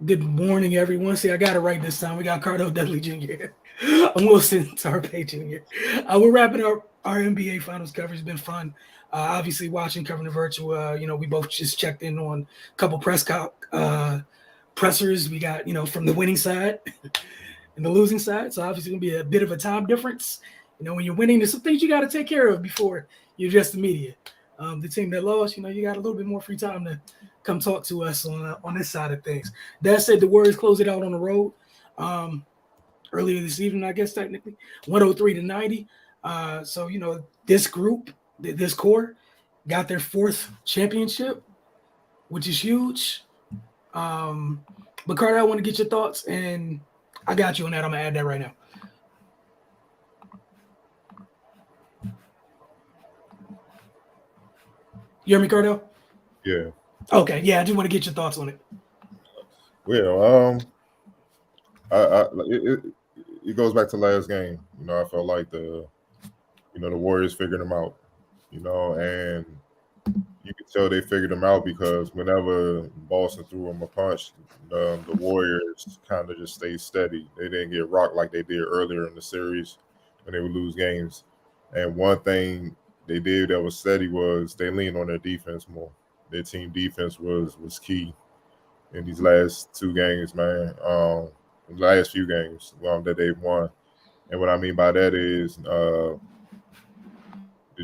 Good morning, everyone. See, I got it right this time. We got Cardo Dudley Jr. I'm Wilson Tarpey Jr. We're wrapping up our NBA Finals coverage. It's been fun. Obviously, watching covering the virtual. We both just checked in on a couple pressers. We got from the winning side and the losing side. So obviously, gonna be a bit of a time difference. When you're winning, there's some things you got to take care of before you address the media. The team that lost, you got a little bit more free time to come talk to us on this side of things. That said, the Warriors closed it out on the road earlier this evening, I guess technically 103-90. So this group, this core, got their fourth championship, which is huge. But Carter, I want to get your thoughts, and I got you on that. I'm gonna add that right now. You hear me, Cardo? Yeah. Okay, yeah, I just want to get your thoughts on it. Well, it goes back to last game. I felt like the Warriors figured them out. And you could tell they figured them out because whenever Boston threw them a punch, the Warriors kind of just stayed steady. They didn't get rocked like they did earlier in the series when they would lose games. And one thing they did that was steady was they leaned on their defense more. Their team defense was key in these last two games, man. The last few games that they've won. And what I mean by that is the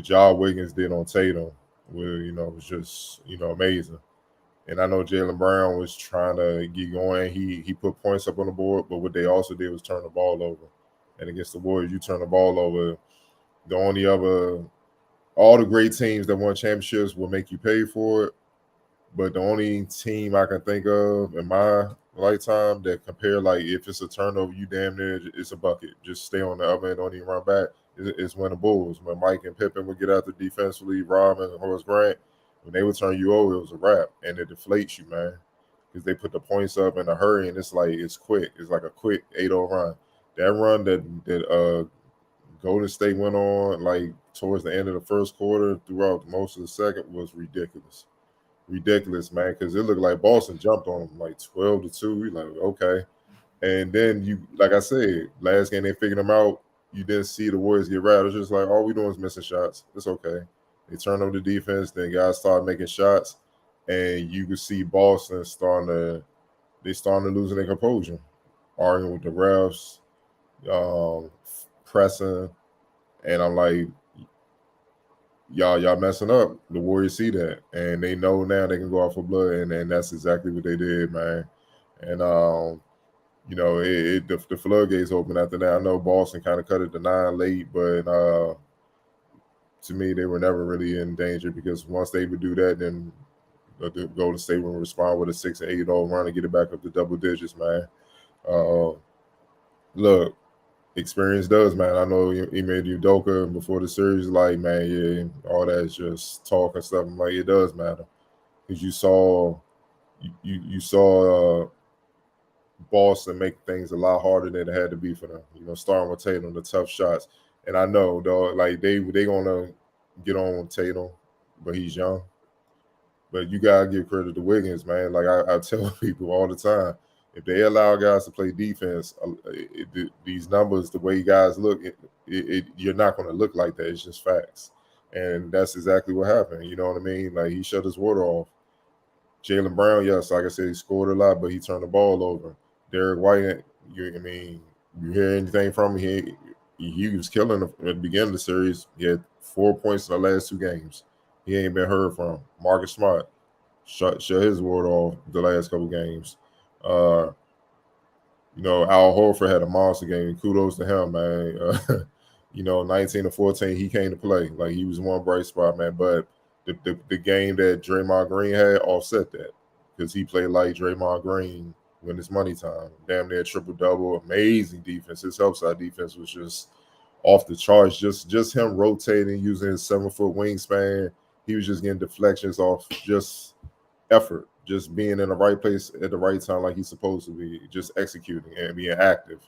job Wiggins did on Tatum was just amazing. And I know Jalen Brown was trying to get going. He put points up on the board, but what they also did was turn the ball over. And against the Warriors, you turn the ball over. The only other all the great teams that won championships will make you pay for it. But the only team I can think of in my lifetime that compare, like, if it's a turnover, you damn near it's a bucket. Just stay on the other end, don't even run back. It's when the Bulls, when Mike and Pippen would get out there defensively, Robin and Horace Grant, when they would turn you over, it was a wrap, and it deflates you, man, because they put the points up in a hurry, and it's like it's quick. It's like a quick 8-0 run. That run that Golden State went on, like towards the end of the first quarter, throughout most of the second, was ridiculous, man, because it looked like Boston jumped on them like 12-2. We like, okay. And then you, like I said, last game they figured them out. You didn't see the Warriors get rattled. It's just like all we doing is missing shots. It's okay. They turn over the defense, then guys start making shots, and you can see Boston starting to losing their composure, arguing with the refs, um, pressing, and I'm like, y'all messing up. The Warriors see that, and they know now they can go out for blood, and that's exactly what they did, man. And the floodgates open after that. I know Boston kind of cut it to 9 late, but to me they were never really in danger because once they would do that, then the Golden State would respond with a 6 and 8 run and get it back up to double digits, man. Uh, Look, experience does, man. I know Ime Udoka before the series, like, man, yeah, all that is just talk and stuff. I'm like, it does matter because you saw Boston make things a lot harder than it had to be for them. Starting with Tatum, the tough shots, and I know though, like they gonna get on Tatum, but he's young. But you gotta give credit to Wiggins, man. Like I tell people all the time, if they allow guys to play defense, these numbers, the way guys look, you're not going to look like that. It's just facts, and that's exactly what happened. You know what I mean? Like he shut his water off. Jalen Brown, yes, like I said, he scored a lot, but he turned the ball over. Derek White, you hear anything from him? He was killing at the beginning of the series. He had 4 points in the last two games. He ain't been heard from. Marcus Smart shut his water off the last couple games. Uh, Al Horford had a monster game. Kudos to him, man. 19-14, he came to play. Like he was one bright spot, man. But the game that Draymond Green had offset that because he played like Draymond Green when it's money time. Damn near triple double, amazing defense. His help side defense was just off the charts. Just him rotating, using his 7-foot wingspan. He was just getting deflections off just effort, just being in the right place at the right time, like he's supposed to be, just executing and being active.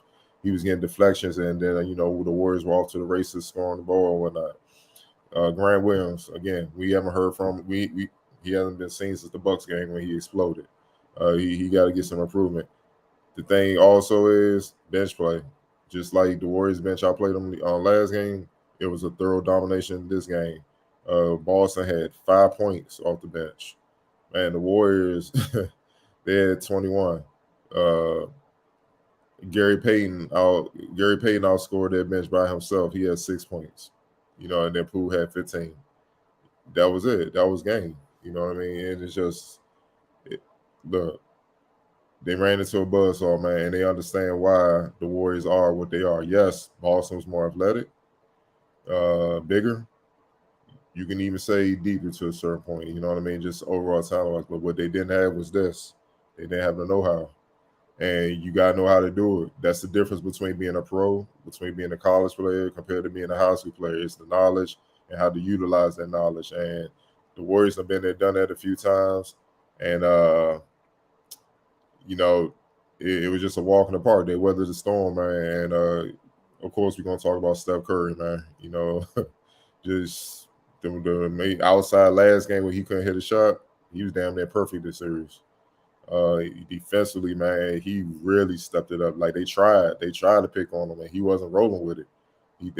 He was getting deflections, and then the Warriors were off to the races, scoring the ball and whatnot. Grant Williams, again, we haven't heard from he hasn't been seen since the Bucks game when he exploded. He got to get some improvement. The thing also is bench play. Just like the Warriors bench, I played them on last game. It was a thorough domination in this game. Boston had 5 points off the bench. Man, the Warriors, they had 21. Gary Payton outscored that bench by himself. He had 6 points. And then Poole had 15. That was it. That was game. You know what I mean? And it's just look. They ran into a buzzsaw, man, and they understand why the Warriors are what they are. Yes, Boston was more athletic, bigger. You can even say deeper to a certain point. You know what I mean? Just overall talent. But what they didn't have was this. They didn't have the know-how. And you got to know how to do it. That's the difference between being a pro, between being a college player compared to being a high school player. It's the knowledge and how to utilize that knowledge. And the Warriors have been there, done that a few times. And, it was just a walk in the park. They weathered the storm, man. And, of course, we're going to talk about Steph Curry, man. Just the outside last game when he couldn't hit a shot, he was damn near perfect this series. Defensively, man, he really stepped it up. Like they tried to pick on him, and he wasn't rolling with it. He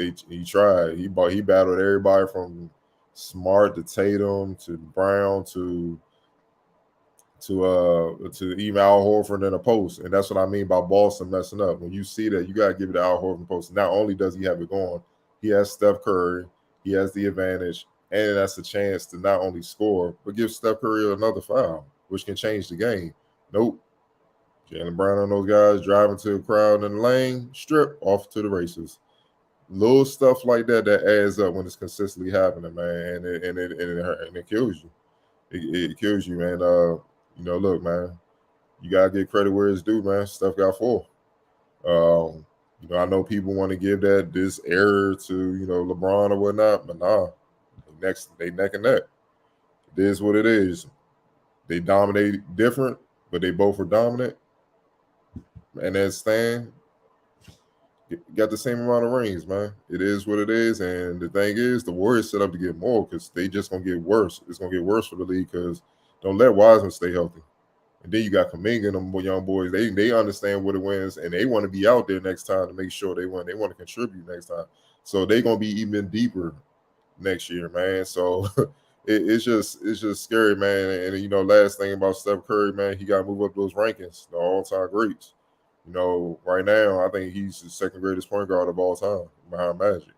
tried. He battled everybody from Smart to Tatum to Brown to even Al Horford in a post. And that's what I mean by Boston messing up. When you see that, you got to give it to Al Horford post. Not only does he have it going, he has Steph Curry, he has the advantage, and that's a chance to not only score, but give Steph Curry another foul, which can change the game. Nope. Jaylen Brown and those guys driving to a crowd in the lane, strip off to the races. Little stuff like that adds up when it's consistently happening, man, and it kills you. It kills you, man. Look, man, you gotta get credit where it's due, man. Steph got 4. I know people want to give this error to LeBron or whatnot, but nah, they neck and neck. It is what it is. They dominate different, but they both were dominant. And then Stan got the same amount of rings, man. It is what it is. And the thing is, the Warriors set up to get more because they just going to get worse. It's going to get worse for the league because don't let Wiseman stay healthy. And then you got Kuminga and them young boys. They understand what it wins, and they want to be out there next time to make sure they win. They want to contribute next time. So they're going to be even deeper next year, man. So it's just scary, man. And, last thing about Steph Curry, man, he got to move up those rankings, the all-time greats. Right now, I think he's the second greatest point guard of all time behind Magic.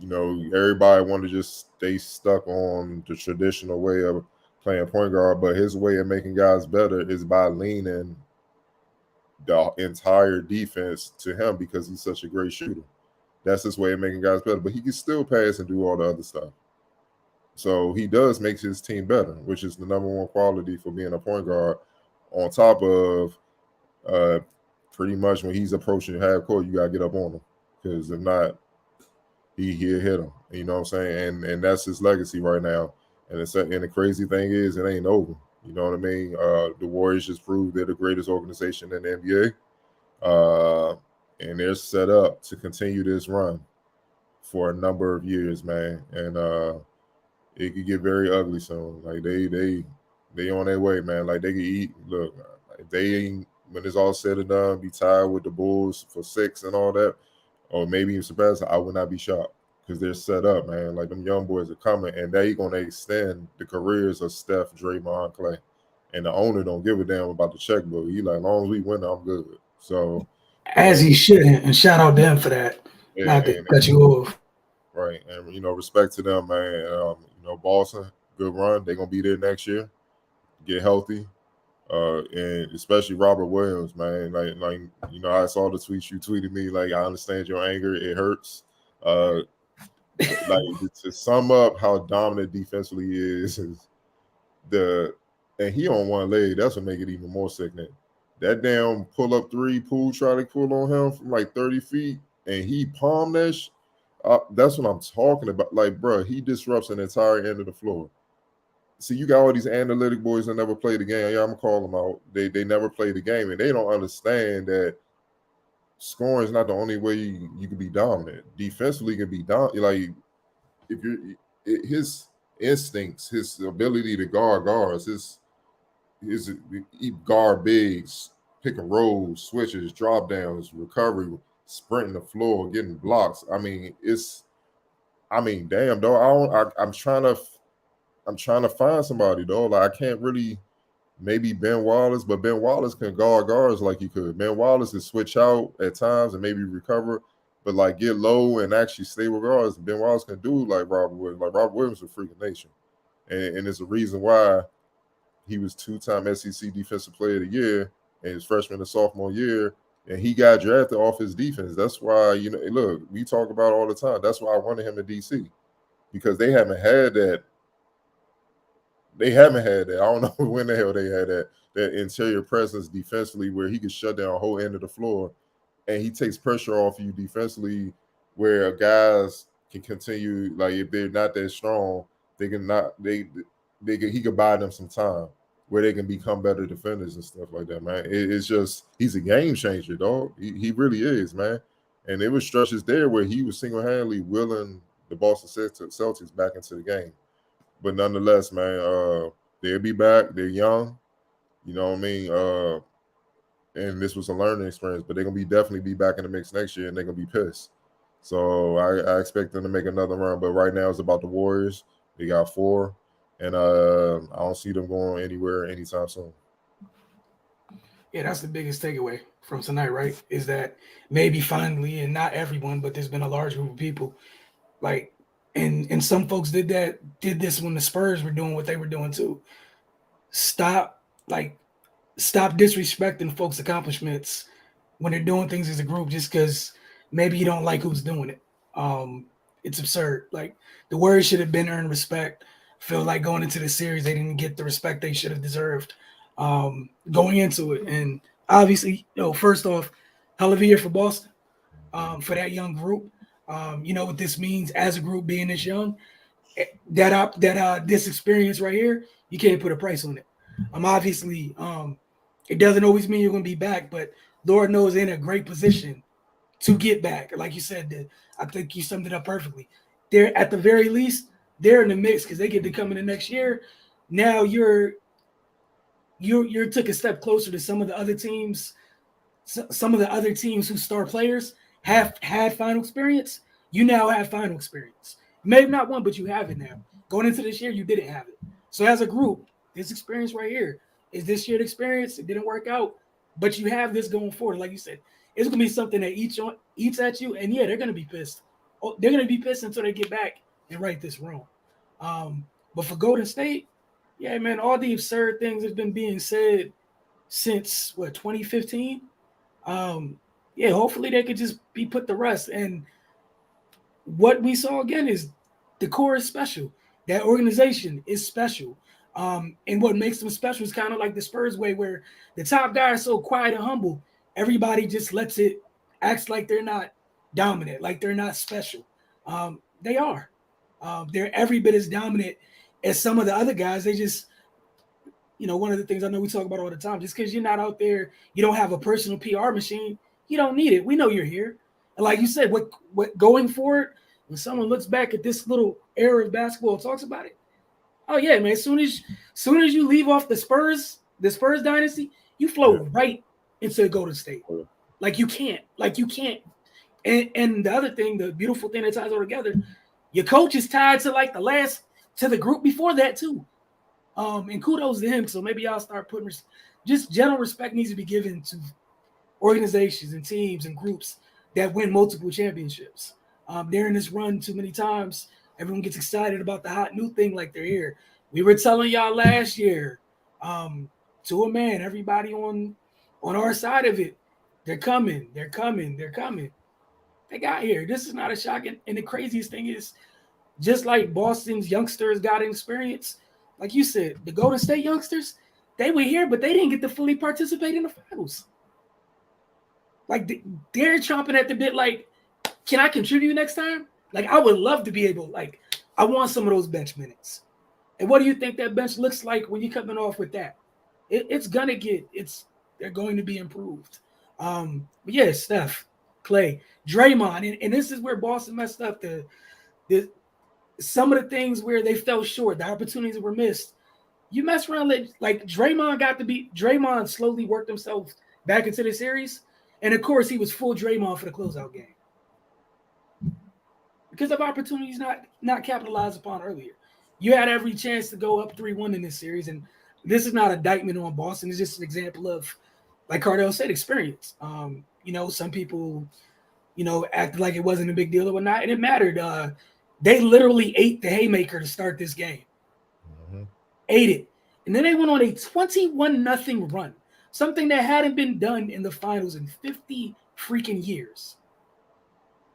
Everybody want to just stay stuck on the traditional way of playing point guard, but his way of making guys better is by leaning the entire defense to him because he's such a great shooter. That's his way of making guys better, but he can still pass and do all the other stuff. So he does make his team better, which is the number one quality for being a point guard. On top of pretty much when he's approaching half court, you got to get up on him because if not, he'll hit him. You know what I'm saying? And that's his legacy right now. And the crazy thing is, it ain't over. You know what I mean? The Warriors just proved they're the greatest organization in the NBA. And they're set up to continue this run for a number of years, man. And it could get very ugly soon. Like they on their way, man. Like they could eat. Look, if they ain't, when it's all said and done, be tied with the Bulls for 6 and all that, or maybe even surpass, I would not be shocked because they're set up, man. Like them young boys are coming, and they gonna extend the careers of Steph, Draymond, Clay, and the owner don't give a damn about the checkbook. He like, as long as we win, I'm good. So as he should, and shout out to them for that. Not to cut you off. Right, and respect to them, man. Boston, good run. They're gonna be there next year. Get healthy, and especially Robert Williams, man. Like I saw the tweets you tweeted me. Like, I understand your anger; it hurts. Like to sum up how dominant defensively he is and he on one leg. That's what make it even more sickening. That damn pull up 3 Poole try to pull on him from like 30 feet, and he palmed that. That's what I'm talking about. Like, bro, he disrupts an entire end of the floor. See, you got all these analytic boys that never play the game. Yeah, I'm gonna call them out. They never play the game, and they don't understand that scoring is not the only way you can be dominant. Defensively, you can be dominant. Like, if his instincts, his ability to guard guards, his guard bigs, pick and rolls, switches, drop downs, recovery, sprinting the floor, getting blocks. I mean, damn, though. I'm trying to find somebody though. Like I can't really. Maybe Ben Wallace, but Ben Wallace can guard guards like he could. Ben Wallace can switch out at times and maybe recover, but like get low and actually stay with guards. Ben Wallace can do like Robert Williams. Like Robert Williams is a freaking nation, and it's a reason why he was 2-time SEC Defensive Player of the Year in his freshman and sophomore year, and he got drafted off his defense. That's why look, we talk about it all the time. That's why I wanted him in DC because they haven't had that. I don't know when the hell they had that interior presence defensively where he could shut down a whole end of the floor, and he takes pressure off you defensively, where guys can continue. Like if they're not that strong, he could buy them some time where they can become better defenders and stuff like that, man. It's just he's a game changer, dog. He really is, man. And there was stretches there where he was single-handedly willing the Boston Celtics back into the game. But nonetheless, man, they'll be back. They're young, you know what I mean? And this was a learning experience, but they're gonna definitely be back in the mix next year, and they're gonna be pissed. So I expect them to make another run. But right now it's about the Warriors. They got 4, and I don't see them going anywhere anytime soon. Yeah, that's the biggest takeaway from tonight, right? Is that maybe finally, and not everyone, but there's been a large group of people, like. And some folks did this when the Spurs were doing what they were doing too. Stop disrespecting folks' accomplishments when they're doing things as a group just because maybe you don't like who's doing it. It's absurd. Like the Warriors should have been earned respect. Feel like going into the series they didn't get the respect they should have deserved going into it. And obviously, first off, hell of a year for Boston for that young group. You know what this means as a group being this young, this experience right here, you can't put a price on it. Obviously, it doesn't always mean you're going to be back, but Lord knows they're in a great position to get back. Like you said, I think you summed it up perfectly. They're at the very least, they're in the mix because they get to come in the next year. Now you're took a step closer to some of the other teams whose star players have had final experience. You now have final experience. Maybe not one, but you have it now. Going into this year, you didn't have it. So as a group, this experience right here is this year's experience. It didn't work out, but you have this going forward. Like you said, it's going to be something that eats at you. And yeah, they're going to be pissed. They're going to be pissed until they get back and right this wrong. But for Golden State, yeah, man, all the absurd things have been being said since 2015. Yeah, hopefully they could just be put to rest. And what we saw again is the core is special. That organization is special. And what makes them special is kind of like the Spurs way, where the top guy is so quiet and humble, everybody just acts like they're not dominant, like they're not special. They are. They're every bit as dominant as some of the other guys. They just, one of the things I know we talk about all the time, just because you're not out there, you don't have a personal PR machine, you don't need it. We know you're here. And like you said, what going forward, when someone looks back at this little era of basketball and talks about it, oh yeah, man, as soon as you leave off the Spurs dynasty, you float right into Golden State. Like you can't. And the other thing, the beautiful thing that ties all together, your coach is tied to the group before that too. And kudos to him. So maybe I'll start putting just general respect needs to be given to organizations and teams and groups that win multiple championships. They're in this run too many times. Everyone gets excited about the hot new thing like they're here. We were telling y'all last year, to a man, everybody on our side of it, they're coming. They got here. This is not a shock. And the craziest thing is, just like Boston's youngsters got experience, like you said, the Golden State youngsters, they were here, but they didn't get to fully participate in the finals. Like they're chomping at the bit. Like, can I contribute next time? Like, I would love to be able. Like, I want some of those bench minutes. And what do you think that bench looks like when you're coming off with that? They're going to be improved. But yeah, Steph, Clay, Draymond, and this is where Boston messed up. Some of the things where they fell short, the opportunities that were missed. You mess around like Draymond slowly worked himself back into the series, and of course he was full Draymond for the closeout game because of opportunities not capitalized upon earlier. You had every chance to go up 3-1 in this series, and this is not an indictment on Boston. It's just an example of, like Cardell said, experience. Some people, acted like it wasn't a big deal or whatnot, and it mattered. They literally ate the haymaker to start this game. Mm-hmm. Ate it. And then they went on a 21-0 run, something that hadn't been done in the finals in 50 freaking years.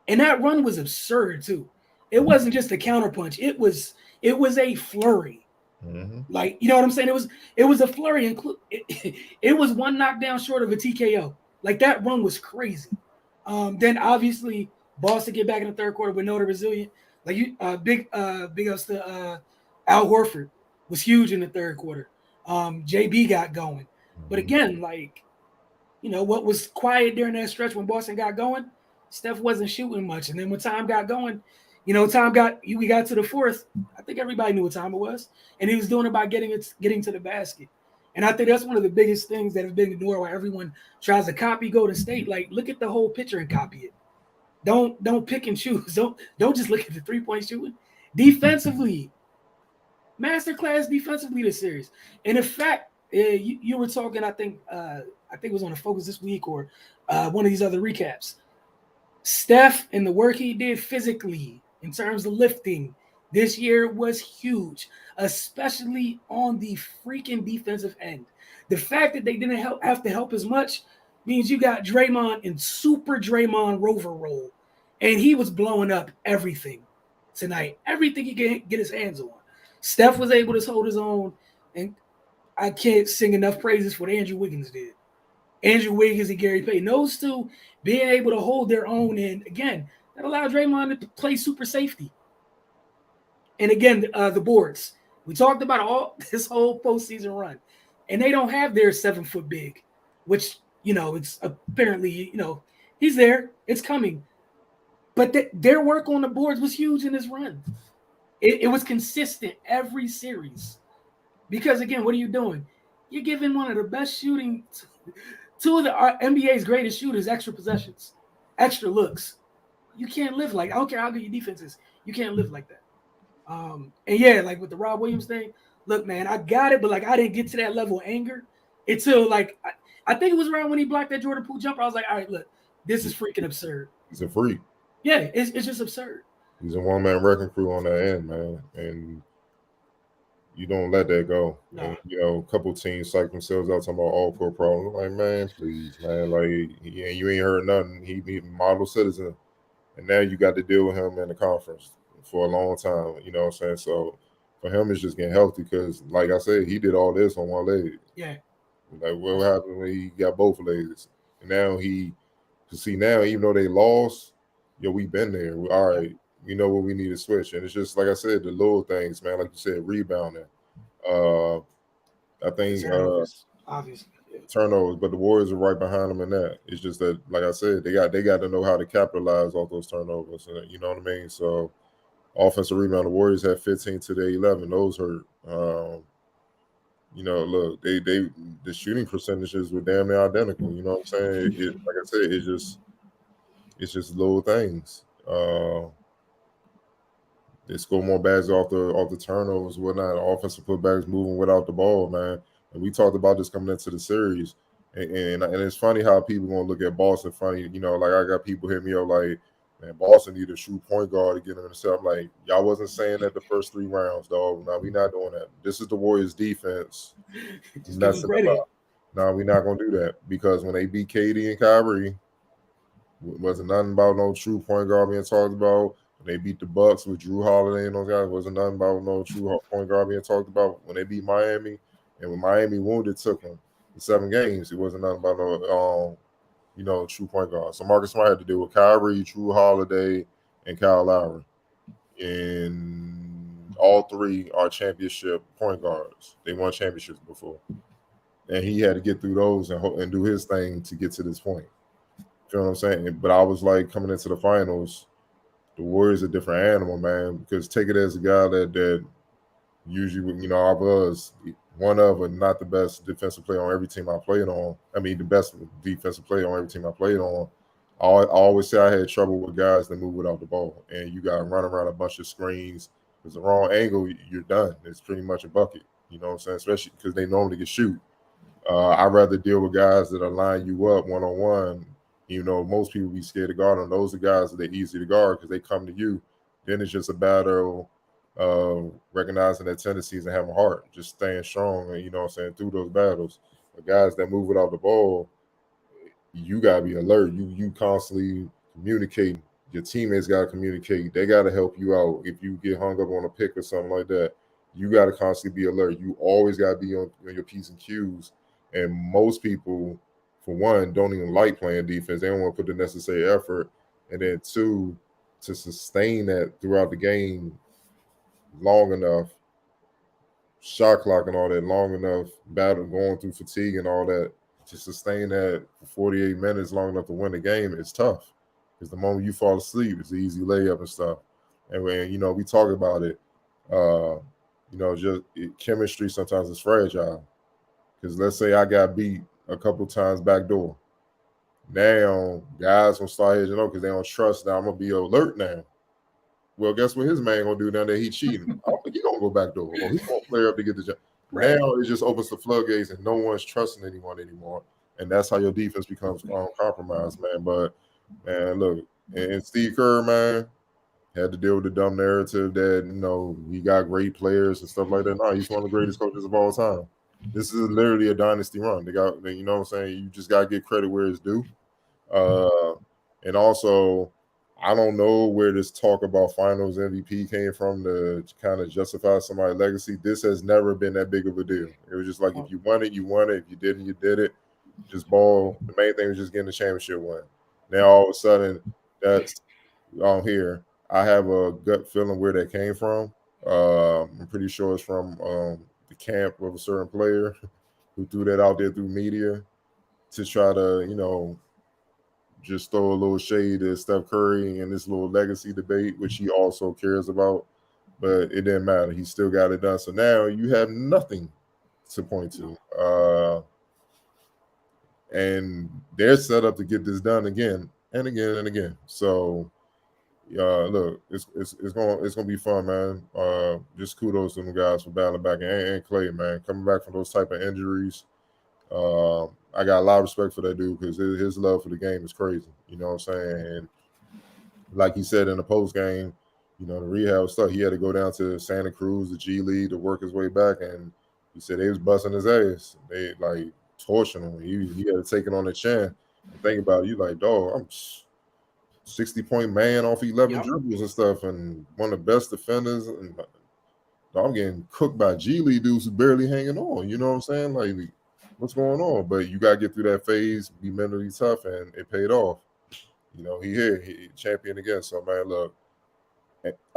And that run was absurd too. It wasn't just a counterpunch. It was a flurry. Mm-hmm. Like, you know what I'm saying? It was a flurry. It was one knockdown short of a TKO. Like, that run was crazy. Then obviously Boston get back in the third quarter with no resilient. Like, big ups to Al Horford was huge in the third quarter. JB got going. But again, what was quiet during that stretch when Boston got going, Steph wasn't shooting much. And then when time got going, we got to the fourth. I think everybody knew what time it was. And he was doing it by getting to the basket. And I think that's one of the biggest things that have been ignored why everyone tries to copy Golden State. Like, look at the whole picture and copy it. Don't pick and choose. Don't just look at the 3-point shooting. Defensively, masterclass defensively this series. And in fact, you were talking, I think it was on the Focus this week or one of these other recaps. Steph and the work he did physically in terms of lifting this year was huge, especially on the freaking defensive end. The fact that they didn't have to help as much means you got Draymond in super Draymond Rover role, and he was blowing up everything tonight, everything he could get his hands on. Steph was able to hold his own, and I can't sing enough praises for what Andrew Wiggins did. Andrew Wiggins and Gary Payton, those two being able to hold their own, and again, that allowed Draymond to play super safety. And again, the boards. We talked about this whole postseason run, and they don't have their 7-foot big, which, it's apparently, he's there. It's coming. But their work on the boards was huge in this run. It was consistent every series. Because, again, what are you doing? You're giving one of the best shooting, two of the NBA's greatest shooters extra possessions, extra looks. You can't live like, I don't care how good your defense is. You can't live like that. And yeah, like with the Rob Williams thing, look, man, I got it, but I didn't get to that level of anger until I think it was around when he blocked that Jordan Poole jumper. I was like, all right, look, this is freaking absurd. He's a freak. Yeah, it's just absurd. He's a one-man wrecking crew on that end, man, and you don't let that go. No. And, a couple teams psych themselves out talking about all-court problems. Like, man, please, man, you ain't heard nothing. He's a model citizen, and now you got to deal with him in the conference for a long time, you know what I'm saying? So for him, it's just getting healthy because, like I said, he did all this on one leg. Yeah. Like, what happened when he got both legs? And now even though they lost, we've been there. All right, we know what we need to switch. And it's just, like I said, the little things, man, like you said, rebounding. I think obviously turnovers, but the Warriors are right behind them in that. It's just that, like I said, they got to know how to capitalize off those turnovers. You know what I mean? So offensive rebound, the Warriors had 15 to their 11. Those hurt. Look, they the shooting percentages were damn near identical. You know what I'm saying? Like I said, it's just little things. They score more bags off the turnovers, whatnot. Offensive putbacks moving without the ball, man. And we talked about this coming into the series. And it's funny how people gonna look at Boston funny. I got people hit me up like, man, Boston need a true point guard to get them in the set. I'm like, y'all wasn't saying that the first 3 rounds, dog. No, we're not doing that. This is the Warriors' defense. No, we're not gonna do that because when they beat KD and Kyrie, wasn't nothing about no true point guard being talked about. When they beat the Bucks with Drew Holiday and those guys, wasn't nothing about no true point guard being talked about. When they beat Miami, and when Miami wounded took them in 7 games, it wasn't nothing about no true point guard. So Marcus Smart had to deal with Kyrie, Drew Holiday, and Kyle Lowry. And all 3 are championship point guards. They won championships before. And he had to get through those and do his thing to get to this point. You know what I'm saying? But I was like, coming into the finals, the Warriors are a different animal, man, because take it as a guy that usually, you know, I was one of, but not the best defensive player on every team I played on. I mean, the best defensive player on every team I played on. I always say I had trouble with guys that move without the ball, and you got to run around a bunch of screens. If it's the wrong angle, you're done. It's pretty much a bucket. You know what I'm saying? Especially because they normally can shoot. I'd rather deal with guys that are line you up one-on-one. You know, most people be scared to guard them. Those are guys that are easy to guard because they come to you. Then it's just a battle recognizing their tendencies and having heart, just staying strong and, you know what I'm saying, through those battles. The guys that move without the ball, you got to be alert. You constantly communicating. Your teammates got to communicate. They got to help you out. If you get hung up on a pick or something like that, you got to constantly be alert. You always got to be on your P's and Q's. And most people, for one, don't even like playing defense. They don't want to put the necessary effort. And then two, to sustain that throughout the game long enough, shot clock and all that long enough, battle going through fatigue and all that, to sustain that for 48 minutes long enough to win the game is tough. Because the moment you fall asleep, it's an easy layup and stuff. And when, you know, we talk about it, you know, just chemistry sometimes is fragile. Because let's say I got beat a couple times backdoor. Now, guys gonna start hedging up because they don't trust. Now I'm gonna be alert now. Well, guess what his man gonna do now that he cheating? He gonna go backdoor. Or he gonna flare up to get the job. Right. Now it just opens the floodgates and no one's trusting anyone anymore. And that's how your defense becomes compromised, man. But man, look, and Steve Kerr, man, had to deal with the dumb narrative that, you know, he got great players and stuff like that. No, he's one of the greatest coaches of all time. This is literally a dynasty run. They got, you know what I'm saying? You just got to get credit where it's due. And also, I don't know where this talk about finals MVP came from to kind of justify somebody's legacy. This has never been that big of a deal. It was just like, if you won it, you won it. If you didn't, you did it. Just ball. The main thing was just getting the championship win. Now, all of a sudden, that's on here. I have a gut feeling where that came from. I'm pretty sure it's from the camp of a certain player who threw that out there through media to try to, you know, just throw a little shade at Steph Curry and this little legacy debate, which he also cares about. But it didn't matter. He still got it done. So now you have nothing to point to. And they're set up to get this done again and again and again. So look, it's gonna be fun, man. Just kudos to them guys for battling back, and Clay, man, coming back from those type of injuries. I got a lot of respect for that dude because his love for the game is crazy. You know what I'm saying? And like he said in the post game, you know, the rehab stuff, he had to go down to Santa Cruz, the G League, to work his way back, and he said they was busting his ass. They like torturing him. He had to take it on the chin. And think about it, you like, dog, I'm 60-point man off 11 dribbles and stuff, and one of the best defenders. And I'm getting cooked by G League dudes who barely hanging on. You know what I'm saying? Like, what's going on? But you gotta get through that phase, be mentally tough, and it paid off. You know, he champion again. So man, look,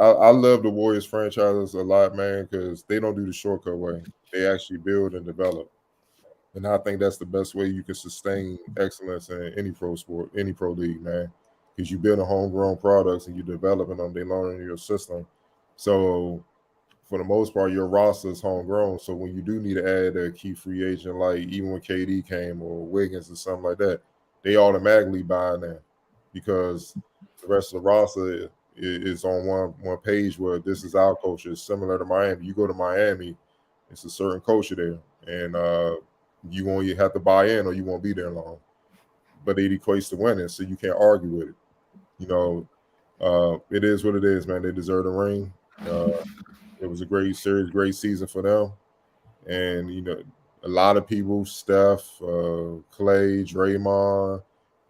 I love the Warriors franchise a lot, man, because they don't do the shortcut way. They actually build and develop. And I think that's the best way you can sustain excellence in any pro sport, any pro league, man. Because you build a homegrown products and you're developing them, they learn in your system. So for the most part, your roster is homegrown. So when you do need to add a key free agent, like even when KD came or Wiggins or something like that, they automatically buy in there because the rest of the roster is on one page where this is our culture. It's similar to Miami. You go to Miami, it's a certain culture there, and you won't have to buy in or you won't be there long. But it equates to winning, so you can't argue with it. You know, it is what it is, man. They deserve the ring. It was a great series, great season for them. And, you know, a lot of people, Steph, Clay, Draymond,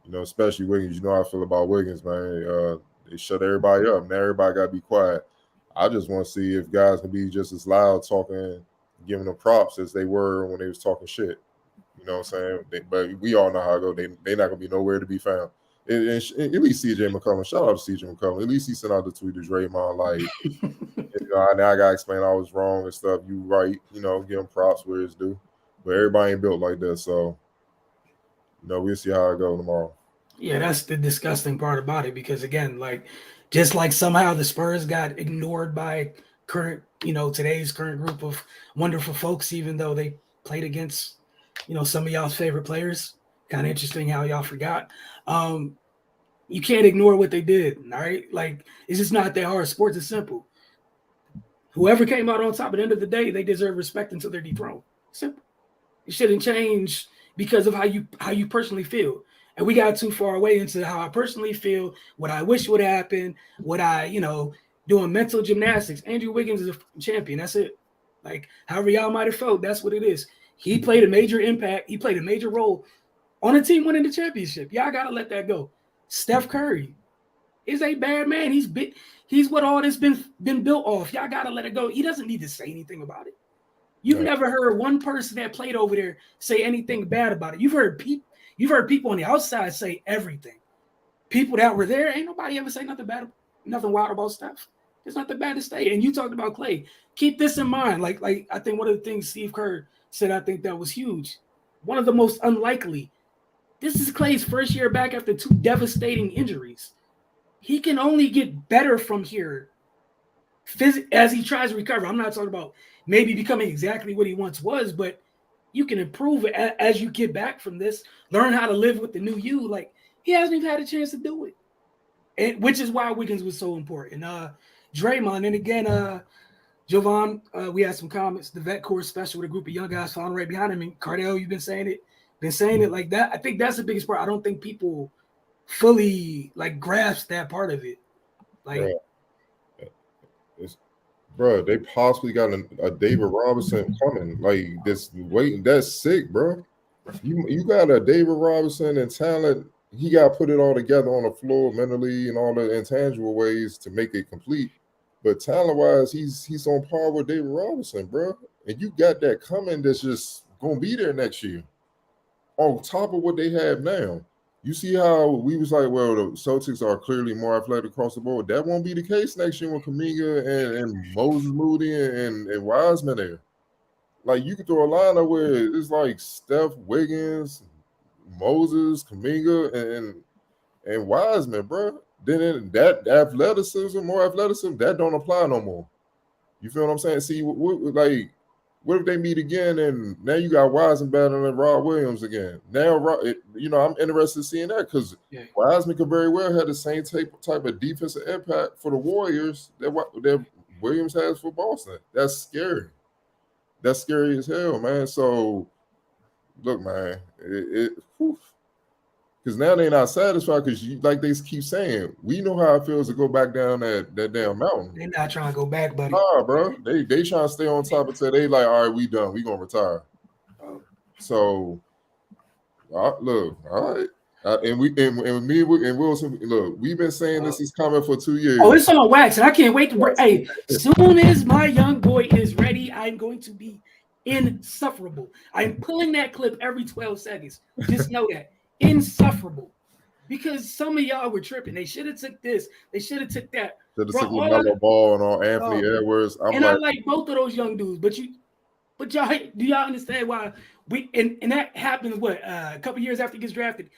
you know, especially Wiggins. You know how I feel about Wiggins, man. They shut everybody up. Now everybody got to be quiet. I just want to see if guys can be just as loud talking, giving them props as they were when they was talking shit. You know what I'm saying? But we all know how it goes. They're not going to be nowhere to be found. And at least CJ McCollum, shout out to CJ McCollum. At least he sent out the tweet to Draymond, like, you know, now I got to explain I was wrong and stuff. You right, you know, give him props where it's due. But everybody ain't built like that. So, you know, we'll see how it goes tomorrow. Yeah, that's the disgusting part about it because, again, like, just like somehow the Spurs got ignored by current, today's current group of wonderful folks, even though they played against, some of y'all's favorite players. Kind of interesting how y'all forgot. You can't ignore what they did, all right? Like, it's just not that hard. Sports is simple. Whoever came out on top, at the end of the day, they deserve respect until they're dethroned. Simple. It shouldn't change because of how you personally feel. And we got too far away into how I personally feel, what I wish would happen, what I, doing mental gymnastics. Andrew Wiggins is a champion. That's it. Like, however y'all might have felt, that's what it is. He played a major impact. He played a major role on a team winning the championship. Y'all got to let that go. Steph Curry is a bad man. He's what all this been built off. Y'all got to let it go. He doesn't need to say anything about it. You've never heard one person that played over there say anything bad about it. You've heard people on the outside say everything. People that were there, ain't nobody ever say nothing wild about Steph. There's nothing bad to say. And you talked about Klay. Keep this in mind. Like I think one of the things Steve Kerr said, I think that was huge. One of the most unlikely. This is Klay's first year back after 2 devastating injuries. He can only get better from here as he tries to recover. I'm not talking about maybe becoming exactly what he once was, but you can improve it as you get back from this. Learn how to live with the new you. Like, he hasn't even had a chance to do it, which is why Wiggins was so important. Draymond, and again, Jovan, we had some comments. The vet course special with a group of young guys following right behind him. And Cardell, you've been saying it like that. I think that's the biggest part. I don't think people fully grasp that part of it. Bro, they possibly got a David Robinson coming. Like, this waiting. That's sick, bro. You got a David Robinson and talent. He got to put it all together on the floor mentally and all the intangible ways to make it complete. But talent-wise, he's on par with David Robinson, bro. And you got that coming that's just going to be there next year on top of what they have now. You see how we was like, well, the Celtics are clearly more athletic across the board. That won't be the case next year with Kuminga and Moses Moody and Wiseman there. Like, you could throw a lineup where it's like Steph, Wiggins, Moses, Kuminga, and Wiseman, bro. Then that more athleticism, that don't apply no more. You feel what I'm saying? See, what if they meet again and now you got Wiseman battling Rob Williams again? Now, I'm interested in seeing that because Wiseman could very well have the same type of defensive impact for the Warriors that Williams has for Boston. That's scary. That's scary as hell, man. So, look, man, because now they're not satisfied because, like they keep saying, we know how it feels to go back down that damn mountain. They're not trying to go back, buddy. Nah, bro. They trying to stay on top until they like, all right, we done. We gonna retire. So, look, all right. And me and Wilson, look, we've been saying this is coming for 2 years. Oh, it's on wax, and I can't wait to break. Hey, soon as my young boy is ready, I'm going to be insufferable. I'm pulling that clip every 12 seconds. Just know that. Insufferable. Because some of y'all were tripping. They should have took this. They should have took that. Should have took LaMelo Ball and all Anthony Edwards. I like both of those young dudes, but y'all, do y'all understand why and that happens a couple years after he gets drafted?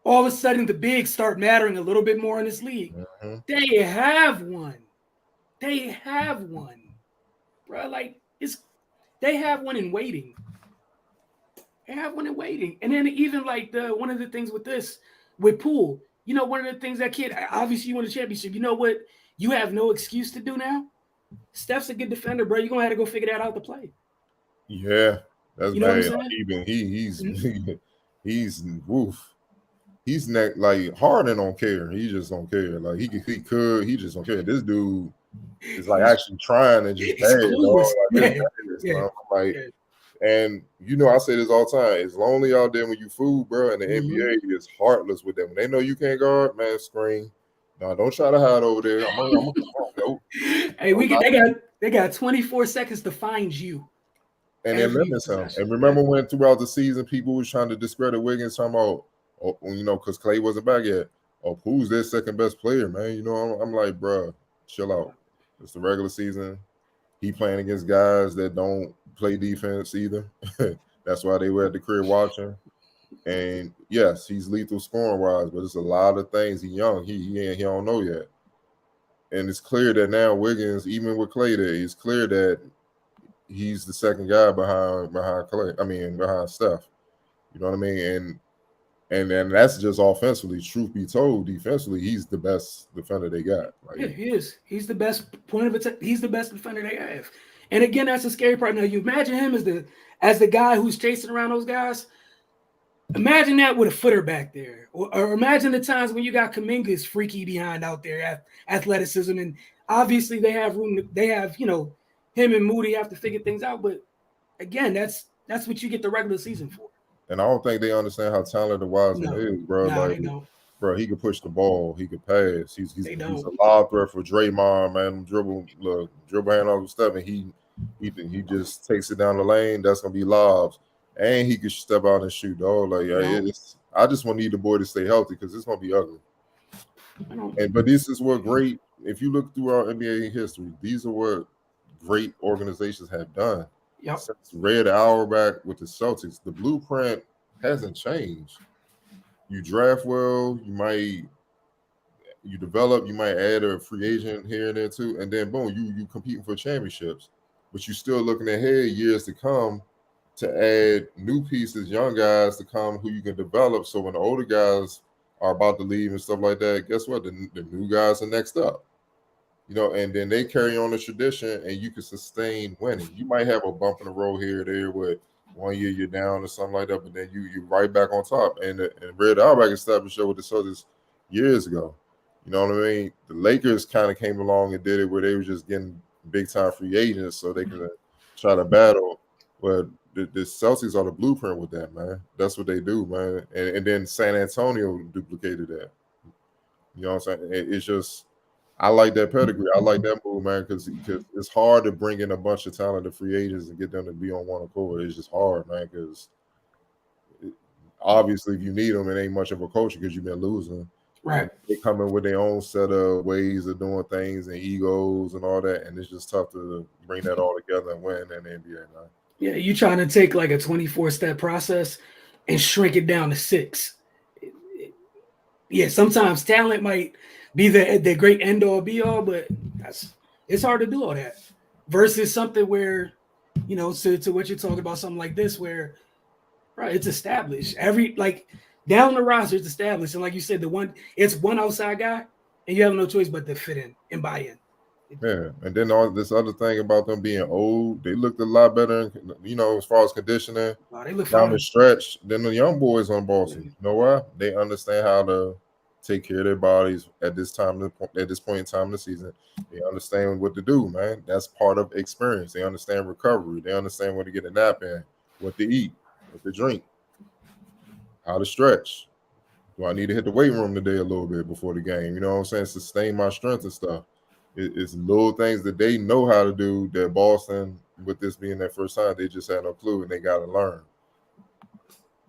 All of a sudden, the bigs start mattering a little bit more in this league. Mm-hmm. They have one. Bro. Like, they have one in waiting. And then even one of the things with Poole, one of the things that kid, obviously you won a championship. You know what? You have no excuse to do now. Steph's a good defender, bro. You're going to have to go figure that out to play. Yeah, that's bad. He's woof. He's not like Harden don't care. He just don't care. Like he just don't care. This dude is like actually trying and just bad. And I say this all the time. It's lonely out there when you fool, bro. And the NBA is heartless with them. When they know you can't guard, man, scream. No, don't try to hide over there. Hey, they got 24 seconds to find you. And then limits him. And remember when throughout the season people was trying to discredit Wiggins, talking about, because Klay wasn't back yet. Oh, who's their second best player, man? I'm like, bro, chill out. It's the regular season. He playing against guys that don't play defense either. That's why they were at the crib watching. And yes, he's lethal scoring wise, but it's a lot of things. He's young. He don't know yet. and it's clear that now Wiggins, even with Clay there, it's clear that he's the second guy behind Clay. I mean, behind Steph. You know what I mean? And that's just offensively. Truth be told, defensively, he's the best defender they got. Like, yeah, he is. He's the best point of attack. He's the best defender they have. And again, that's the scary part. Now, you imagine him as the guy who's chasing around those guys. Imagine that with a footer back there, or imagine the times when you got Kuminga's freaky behind out there, athleticism, and obviously they have room. They have, him and Moody have to figure things out. But again, that's what you get the regular season for. And I don't think they understand how talented Wiseman is, bro. No, like, they don't. Bro, he can push the ball. He can pass. He's a don't. lob threat for Draymond, man. Dribble hand off the step, and he just takes it down the lane. That's gonna be lobs, and he can step out and shoot, dog. Like, I just want to need the boy to stay healthy because it's gonna be ugly. But this is what great. If you look through our NBA history, these are what great organizations have done. Yep. Since Red Auerbach with the Celtics, the blueprint hasn't changed. You draft well, you develop, you might add a free agent here and there too, and then boom, you competing for championships. But you're still looking ahead years to come to add new pieces, young guys to come who you can develop. So when the older guys are about to leave and stuff like that, guess what? The new guys are next up. And then they carry on the tradition, and you can sustain winning. You might have a bump in the road here or there where 1 year you're down or something like that, but then you right back on top. And Red Auerbach established with the Celtics years ago. You know what I mean? The Lakers kind of came along and did it where they were just getting big time free agents so they could try to battle. Well, the Celtics are the blueprint with that, man. That's what they do, man. And then San Antonio duplicated that. You know what I'm saying? It's just, I like that pedigree. I like that move, man, because it's hard to bring in a bunch of talented free agents and get them to be on one accord. It's just hard, man, because obviously if you need them, it ain't much of a culture because you've been losing. Right. They come in with their own set of ways of doing things and egos and all that, and it's just tough to bring that all together and win in the NBA, man. Yeah, you trying to take like a 24-step process and shrink it down to 6. Yeah, sometimes talent might be the great end all be all, but it's hard to do all that. Versus something where, to what you're talking about, something like this where, right, it's established. Down the roster, it's established, and like you said, it's one outside guy, and you have no choice but to fit in and buy in. Yeah, and then all this other thing about them being old, they looked a lot better, as far as conditioning they look down fine. the stretch than the young boys on Boston. You know why? They understand how to take care of their bodies at this point in time in the season. They understand what to do, man. That's part of experience. They understand recovery. They understand when to get a nap in, what to eat, what to drink, how to stretch. Do I need to hit the weight room today a little bit before the game? You know what I'm saying? Sustain my strength and stuff. It's little things that they know how to do that Boston, with this being their first time, they just had no clue and they got to learn.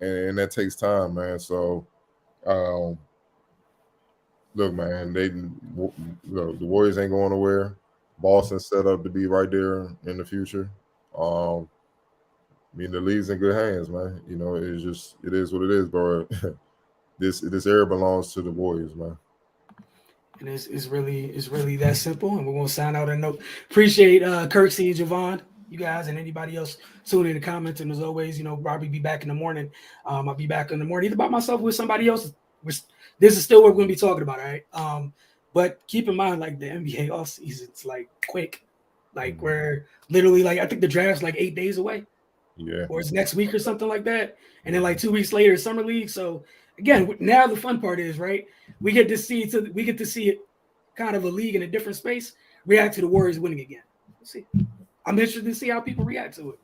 And that takes time, man. So, look, man, the Warriors ain't going nowhere. Boston's set up to be right there in the future. The league's in good hands, man. It is what it is, bro. This era belongs to the Warriors, man. And it's really that simple. And we're gonna sign out a note. Appreciate Kirksey and Javon, you guys, and anybody else tuning in the comments. And as always, Robbie be back in the morning. I'll be back in the morning either by myself or with somebody else. This is still what we're gonna be talking about, all right? But keep in mind, like the NBA off season's like quick. Like we're literally I think the draft's like 8 days away. Yeah. Or it's next week or something like that. And then like 2 weeks later, summer league. So again, now the fun part is, right, we get to see it kind of a league in a different space react to the Warriors winning again. We'll see. I'm interested to see how people react to it.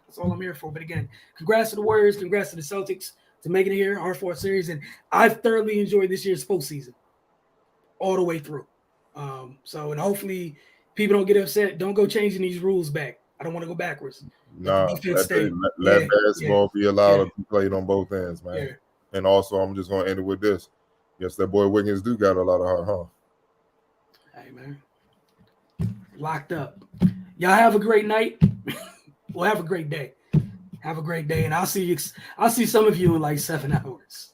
That's all I'm here for. But again, congrats to the Warriors, congrats to the Celtics to making it here, our fourth series. And I've thoroughly enjoyed this year's postseason all the way through. And hopefully people don't get upset. Don't go changing these rules back. I don't want to go backwards. Nah, let basketball be allowed to be played on both ends, man. Yeah. And also, I'm just going to end it with this. Yes, that boy Wiggins do got a lot of heart, huh? Hey, man. Locked up. Y'all have a great night. Well, have a great day. Have a great day. And I'll see some of you in like 7 hours.